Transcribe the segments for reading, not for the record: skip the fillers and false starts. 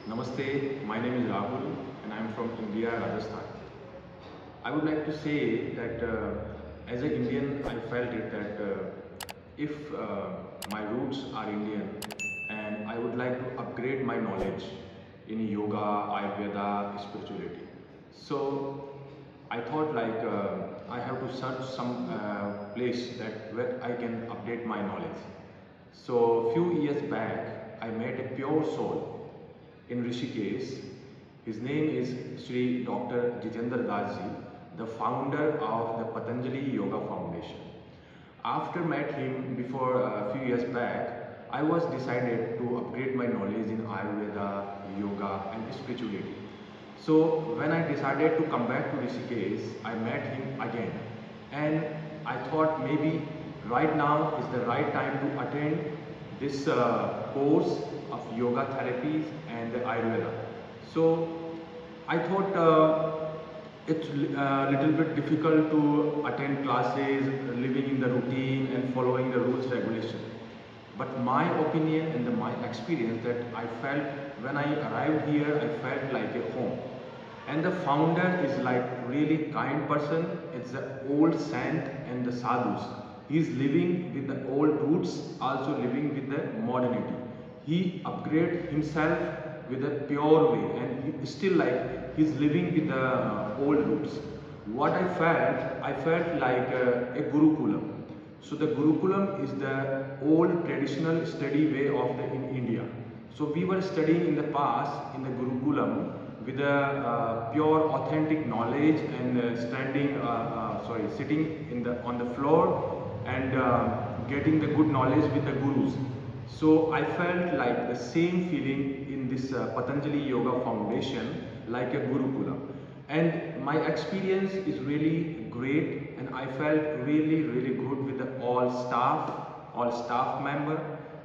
Namaste, my name is Rahul and I am from India, Rajasthan. I would like to say that as an Indian, I felt it that if my roots are Indian and I would like to upgrade my knowledge in yoga, Ayurveda, spirituality. So I thought like I have to search some place that where I can update my knowledge. So few years back, I met a pure soul in Rishikesh. His name is Sri Dr. Jitendra Das ji, the founder of the Patanjali Yoga Foundation. After met him before a few years back, I was decided to upgrade my knowledge in Ayurveda, yoga and spirituality. So when I decided to come back to Rishikesh, I met him again and I thought maybe right now is the right time to attend this course of yoga therapies and Ayurveda. So I thought it's a little bit difficult to attend classes, living in the routine and following the rules regulation. But my opinion and my experience that I felt when I arrived here, I felt like a home. And the founder is like really kind person. It's the old saint and the sadhus. He is living with the old roots, also living with the modernity. He upgrade himself with a pure way and he still like he's living with the old roots. What I felt like a Gurukulam. So the Gurukulam is the old traditional study way of the in India. So we were studying in the past in the Gurukulam with a pure authentic knowledge and sitting in the on the floor and getting the good knowledge with the gurus. So I felt like the same feeling in this Patanjali Yoga Foundation like a Gurukula. And my experience is really great and I felt really good with the all staff member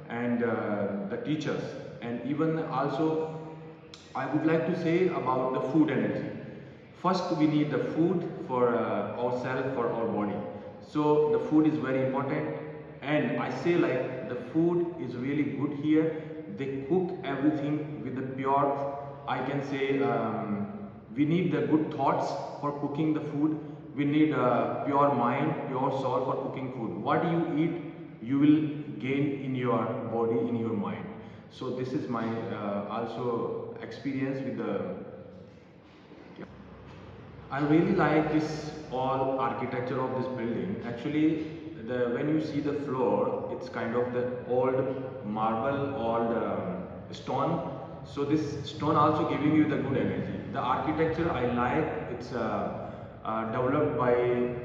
and the teachers. And even also I would like to say about the food energy. First, we need the food for ourselves, for our body. So the food is very important, and I say like the food is really good here. They cook everything with the pure. I can say we need the good thoughts for cooking the food. We need a pure mind, pure soul for cooking food. What you eat, you will gain in your body, in your mind. So this is my also experience with the. I really like this all architecture of this building. Actually, when you see the floor, it's kind of the old marble, old stone. So this stone also giving you the good energy. The architecture I like. It's developed by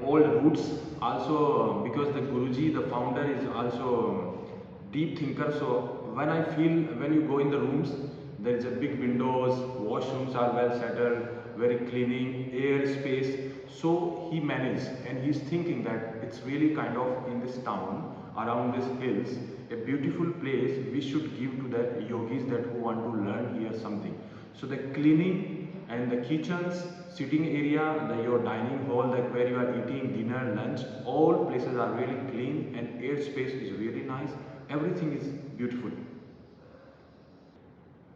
old roots. Also because the Guruji, the founder, is also deep thinker. So when you go in the rooms, there is a big windows, washrooms are well settled, very cleaning, air space. So he managed and he's thinking that it's really kind of in this town, around these hills, a beautiful place we should give to the yogis that who want to learn here something. So the cleaning and the kitchens, sitting area, your dining hall, that where you are eating dinner, lunch, all places are really clean and air space is really nice. Everything is beautiful.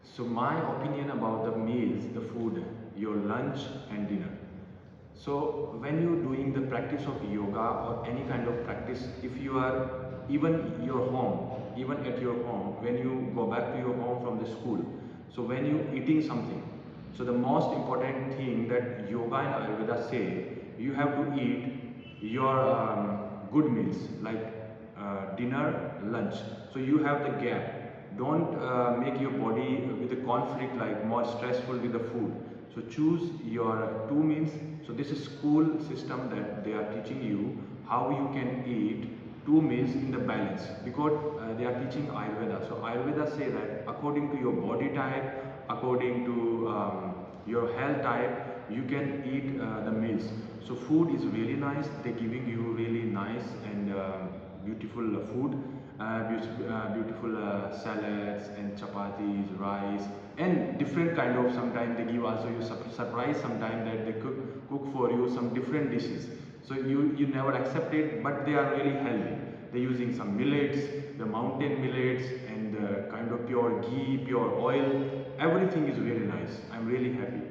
So my opinion about the meals, the food, your lunch and dinner. So when you're doing the practice of yoga or any kind of practice, if you are even your home, even at your home, when you go back to your home from the school, so when you eating something, so the most important thing that yoga and Ayurveda say, you have to eat your good meals like dinner, lunch. So you have the gap. Don't make your body with a conflict like more stressful with the food. So choose your two meals. So this is school system that they are teaching you how you can eat two meals in the balance because they are teaching Ayurveda. So Ayurveda say that according to your body type, according to your health type, you can eat the meals. So food is really nice. They're giving you really nice and beautiful food, beautiful salads and chapatis, rice, and different kind of. Sometimes they give also you surprise. Sometimes that they cook for you some different dishes. So you never accept it, but they are really healthy. They're using some millets, the mountain millets, and the kind of pure ghee, pure oil. Everything is really nice. I'm really happy.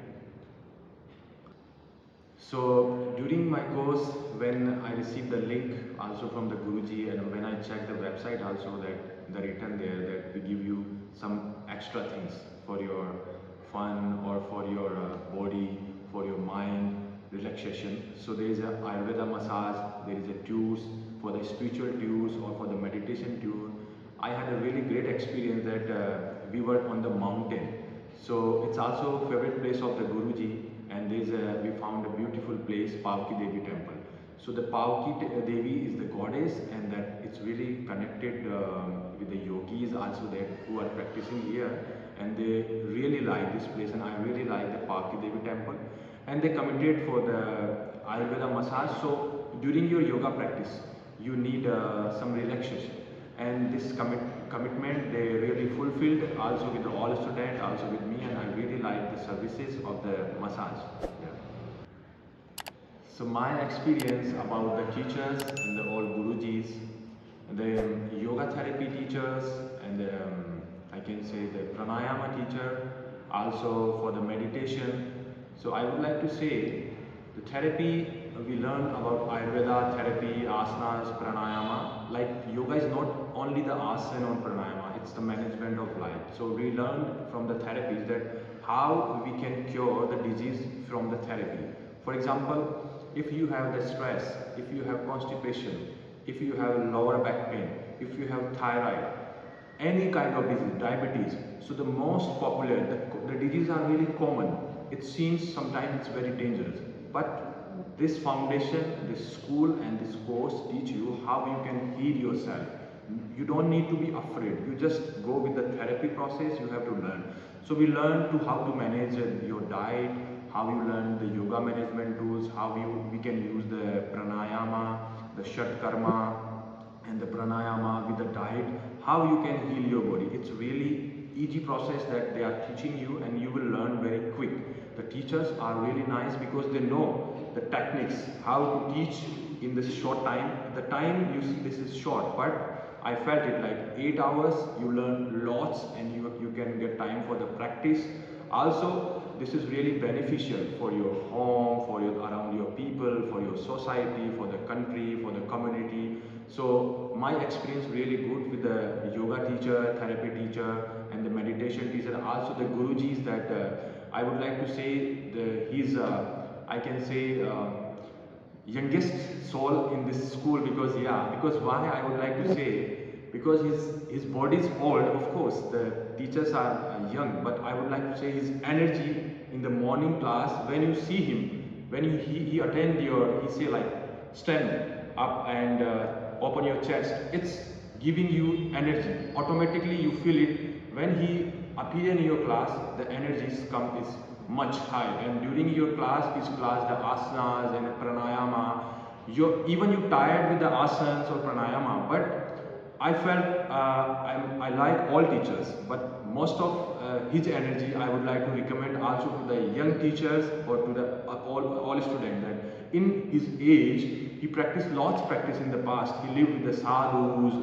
So during my course, when I received the link also from the Guruji, and when I checked the website also, that the written there that we give you some extra things for your fun or for your body, for your mind, relaxation. So there is a Ayurveda massage, there is a tours for the spiritual tours or for the meditation tour. I had a really great experience that we were on the mountain. So it's also favorite place of the Guruji, and we found a beautiful place, Pavki Devi temple. So the Devi is the goddess, and that it's really connected with the yogis also there who are practicing here, and they really like this place, and I really like the Pavki Devi temple. And they committed for the Ayurveda massage. So during your yoga practice, you need some relaxation, and this commitment they really fulfilled also with all students, also with me, and I really like the services of the massage. Yeah. So my experience about the teachers and the all gurujis, the yoga therapy teachers, and I can say the pranayama teacher, also for the meditation. So I would like to say the therapy we learn about Ayurveda therapy, asanas, pranayama. Like yoga is not only the asana or pranayama; it's the management of life. So we learn from the therapies that how we can cure the disease from the therapy. For example, if you have the stress, if you have constipation, if you have lower back pain, if you have thyroid, any kind of disease, diabetes. So the most popular, the diseases are really common. It seems sometimes it's very dangerous. But this foundation, this school and this course teach you how you can heal yourself. You don't need to be afraid. You just go with the therapy process, you have to learn. So we learn to how to manage your diet, how you learn the yoga management tools, we can use the pranayama, the shat karma, and the pranayama with the diet, how you can heal your body. It's really easy process that they are teaching you, and you will learn very quick. The teachers are really nice because they know the techniques, how to teach in this short time. The time you see this is short, but I felt it like 8 hours, you learn lots, and you can get time for the practice. Also, this is really beneficial for your home, for your around your people, for your society, for the country, for the community. So my experience really good with the yoga teacher, therapy teacher, and the meditation teacher. Also the gurujis that I would like to say he's I can say youngest soul in this school, because why I would like to say, because his body is old. Of course the teachers are young, but I would like to say his energy in the morning class, when you see him, when he attend your, he say like stand up and open your chest, it's giving you energy. Automatically you feel it. When he appear in your class, the energy is much high, and during your his class, the asanas and pranayama, even you tired with the asanas or pranayama, but I felt I like all teachers, but most of his energy I would like to recommend also to the young teachers or to the all students, that in his age he practiced lots practice in the past. He lived with the sadhus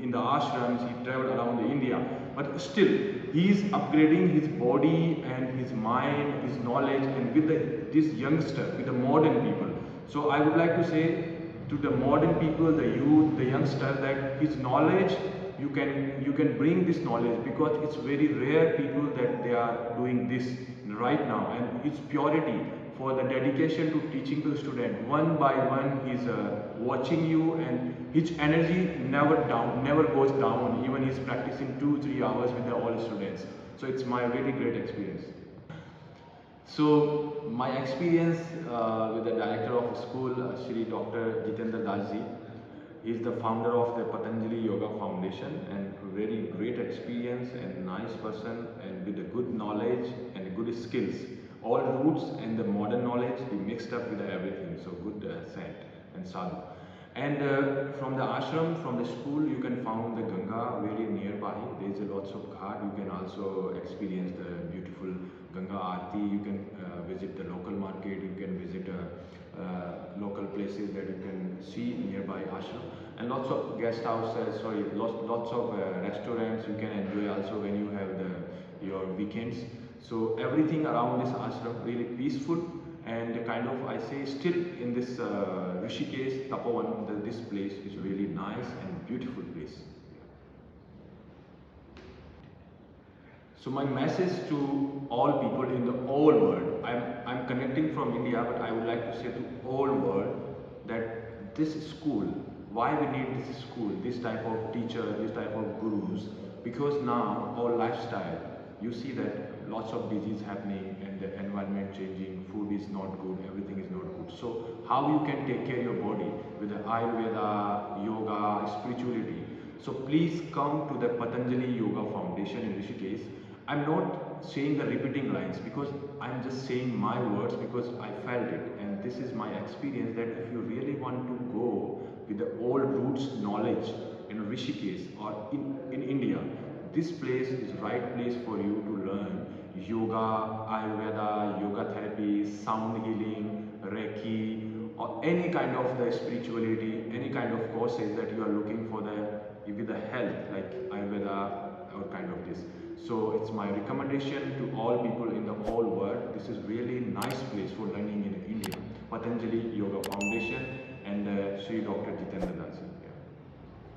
in the ashrams. He traveled around the India, but still he is upgrading his body and his mind, his knowledge, and with this youngster, with the modern people. So I would like to say to the modern people, the youth, the youngster, that his knowledge, you can bring this knowledge, because it's very rare people that they are doing this right now, and it's purity for the dedication to teaching to the student. One by one he's watching you, and his energy never goes down, even he's practicing 2-3 hours with the all students. So it's my really great experience. So my experience with the director of school, Shri Dr. Jitendra Dasji, he is the founder of the Patanjali Yoga Foundation, and very great experience and nice person, and with the good knowledge and good skills. All roots and the modern knowledge he mixed up with everything. So good saint and sadhu. And from the ashram, from the school, you can find the Ganga very nearby. There is a lots of ghat. You can also experience the beautiful Ganga Aarti. You can visit the local market. You can visit local places that you can see nearby ashram. And lots of guest houses, sorry, lots of restaurants you can enjoy also when you have your weekends. So everything around this ashram really peaceful, and kind of I say still in this Rishikesh, Tapovan, this place is really nice and beautiful place. So my message to all people in the whole world, I'm connecting from India, but I would like to say to all world that this school, why we need this school, this type of teacher, this type of gurus, because now our lifestyle, you see that lots of disease happening and the environment changing, food is not good, everything is not good. So how you can take care of your body with the Ayurveda, yoga, spirituality. So please come to the Patanjali Yoga Foundation in Rishikesh. I'm not saying the repeating lines because I'm just saying my words because I felt it, and this is my experience that if you really want to go with the old roots knowledge in Rishikesh or in India, this place is right place for you to learn yoga, Ayurveda, yoga therapy, sound healing, Reiki, or any kind of the spirituality, any kind of courses that you are looking for with the health like Ayurveda or kind of this. So it's my recommendation to all people in the whole world. This is really nice place for learning in India. Patanjali Yoga Foundation and Sri Dr. Jitendra.